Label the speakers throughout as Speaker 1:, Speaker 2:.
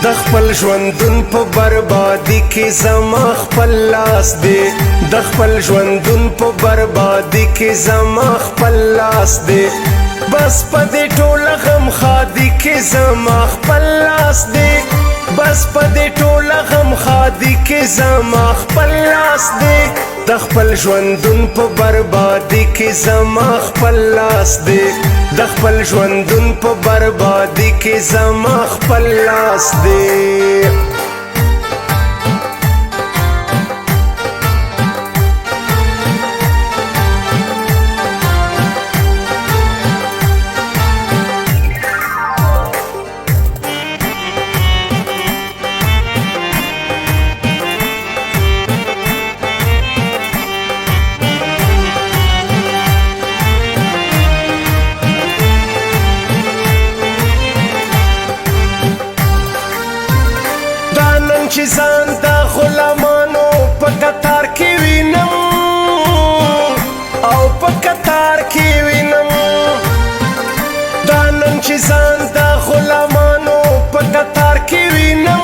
Speaker 1: د خپل ژوندون په بربادي کې زما خپل لاس دی د خپل ژوندون په بربادي کې زما خپل لاس دی بس په دې ټوله غمخادي کې زما خپل لاس دی بس په دې ټوله غمخادي کې زما خپل لاس دی د خپل ژوندون په بربادي کې زما خپل لاس دی د خپل ژوندون په بربادي کې زما خپل لاس دی چې ځان د غلامانو په قطار کې وینم او په قطار کې وینم دا نن چې ځان د غلامانو په قطار کې وینم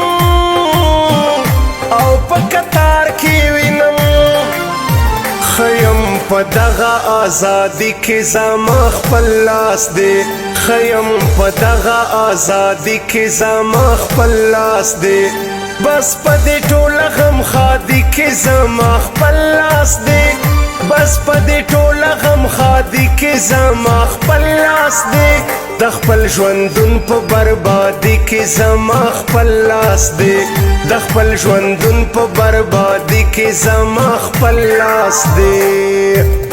Speaker 1: او په قطار کې وینم خیم په دغه آزادي کې زما خپل لاس دی خیم په دغه آزادي کې زما خپل لاس دی بس په دې ټوله غمخادي کې زما خپل لاس دی بس په دې ټوله غمخادي کې زما خپل لاس دی د خپل ژوندون په بربادي کې زما خپل لاس دی د خپل ژوندون په بربادي کې زما خپل لاس دی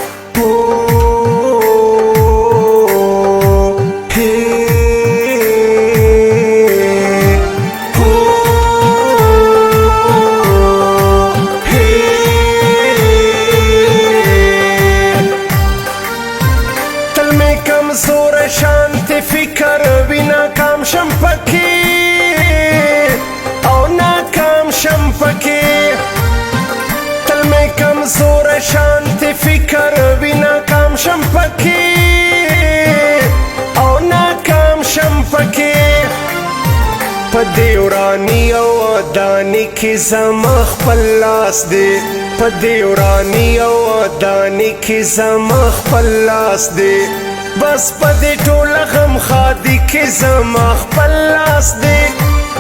Speaker 1: کمزور شانت فکر وی ناکام شم پکی او ناکام شم پکی تل میں کمزور شانت فکر وی ناکام شم پکی او ناکام شم پکی پدې ورانی او دانی کې زما خپل لاس دی پدې ورانی او دانی کې زما خپل لاس دی بس په دې ټوله غمخادي کې زما خپل لاس دی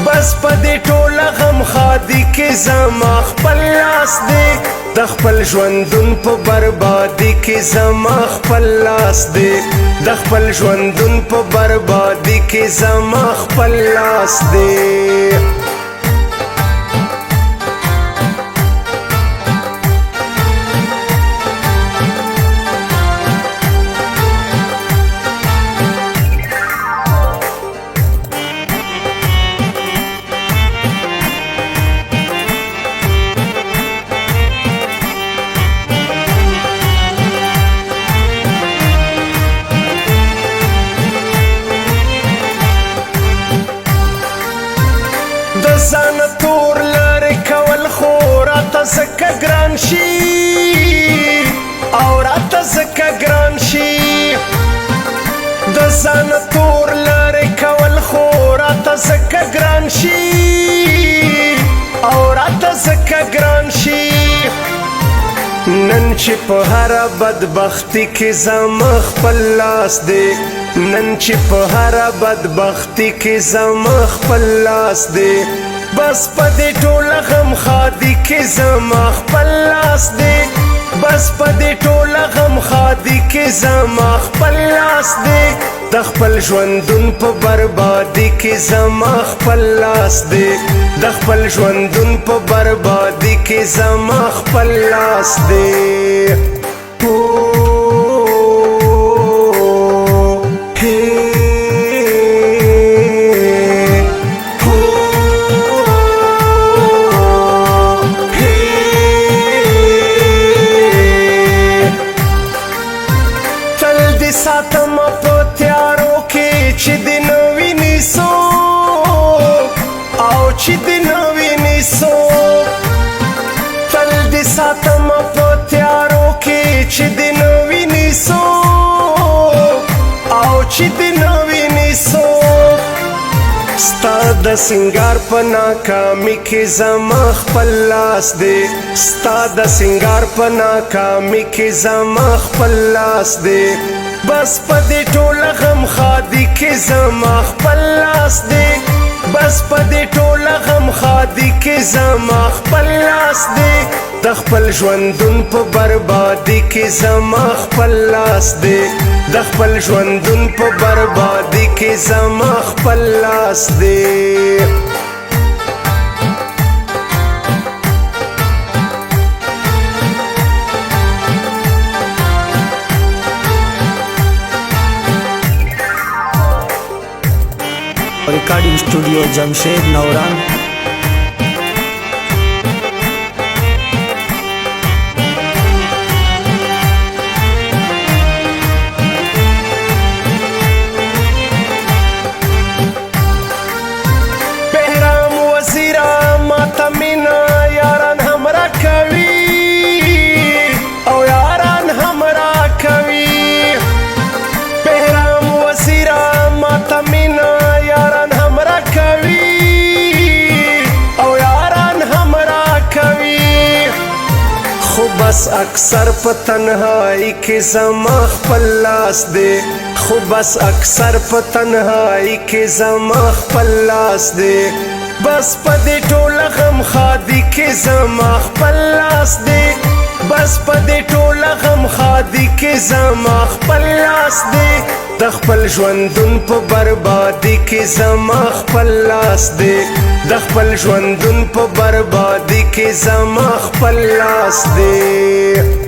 Speaker 1: بس په دې ټوله غمخادي کې زما خپل لاس دی د خپل ژوندون په بربادي کې زما خپل لاس دی د خپل ژوندون په بربادي کې زما خپل لاس دی ځان تور لرې کول خو راته ځکه ګران شي او راته ځکه ګران شي د ځان تور لرې کول خو راته ځکه ګران شي او راته ځکه ګران شي نن چې په هره بدبختي کې زما خپل لاس دی نن چې په هره بدبختي کې زما خپل لاس دی بس په دې ټوله غمخادي کې زما خپل لاس دی بس په دې ټوله غمخادي کې زما خپل لاس دی د خپل ژوندون په بربادي کې زما خپل لاس دی د خپل ژوندون په بربادي کې زما خپل لاس دی ساتم په تیارو کې چې د نوې نیسو او چې د نوې نیسو تل دې ساتم په تیارو کې چې د نوې نیسو او چې د نوې نیسو ستا د سنگار په ناکامي کې زما خپل لاس دی ستا د سنگار په ناکامي کې زما خپل لاس دی بس په دې ټوله غم خادي کې زما خپل لاس دی بس په دې ټوله غم خادي کې زما خپل لاس دی د خپل ژوندون په بربادي کې زما خپل لاس دی د خپل ژوندون په بربادي کې زما خپل لاس دی
Speaker 2: recording studio Jamshed नौरान
Speaker 1: بهرام وزیرا ماته مینا یاران همرا کوي او یاران همرا کوي بهرام وزیرا ماته مینا یاران همرا کوي او یاران همرا کوي خو بس اکثر په تنهایی کې زما خپل لاس دی خو بس اکثر په تنهایی کې زما خپل لاس دی بس په دې ټوله غم خادي کې زما خپل لاس دی بس په دې ټوله غم خادي کې زما خپل لاس دی د خپل ژوندون په بربادي کې زما خپل لاس دی د خپل ژوندون په بربادي کې زما خپل لاس دی